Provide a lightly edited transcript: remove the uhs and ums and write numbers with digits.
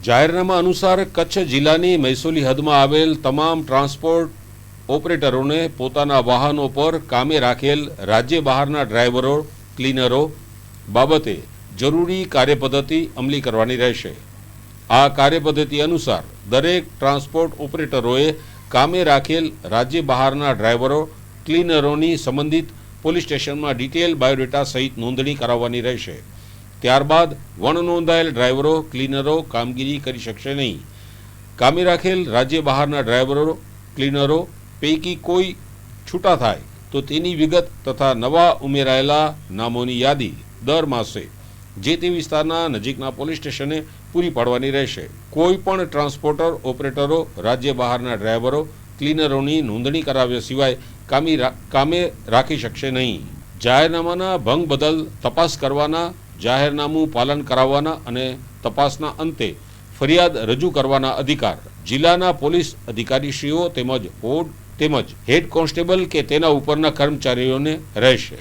જાહેરનામા અનુસાર કચ્છ જિલ્લાની મહેસૂલી હદમાં આવેલ તમામ ટ્રાન્સપોર્ટ ઓપરેટરોને પોતાના વાહનો પર કામે રાખેલ રાજ્ય બહારના ડ્રાઈવરો ક્લીનરો બાબતે જરૂરી કાર્યપદ્ધતિ અમલી કરવાની રહેશે। આ કાર્યપદ્ધતિ અનુસાર દરેક ટ્રાન્સપોર્ટ ઓપરેટરોએ કામે રાખેલ રાજ્ય બહારના ડ્રાઈવરો ક્લીનરોની સંબંધિત પોલીસ સ્ટેશનમાં ડિટેલ બાયોડેટા સહિત નોંધણી કરાવવાની રહેશે। ત્યારબાદ વણનોંધાયેલ ડ્રાઈવરો ક્લીનરો કામગીરી કરી શકશે નહીં। કામે રાખેલ રાજ્ય બહારના ડ્રાઈવરો ક્લીનરો પૈકી કોઈ છૂટા થાય તો તેની વિગત તથા નવા ઉમેરાયેલા નામોની યાદી દર માસે જે તે વિસ્તારના નજીકના પોલીસ સ્ટેશને પૂરી પાડવાની રહેશે। કોઈ પણ ટ્રાન્સપોર્ટર ઓપરેટરો રાજ્ય બહારના ડ્રાઈવરો ક્લીનરોની નોંધણી કરાવ્યા સિવાય કામે રાખી શકશે નહીં। જાહેરનામાના ભંગ બદલ તપાસ કરવાના, જાહેરનામું પાલન કરાવવાના અને તપાસના અંતે ફરિયાદ રજૂ કરવાના અધિકાર જિલ્લાના પોલીસ અધિકારીશ્રીઓ તેમજ હેડ કોન્સ્ટેબલ કે તેના ઉપરના કર્મચારીઓને રહેશે।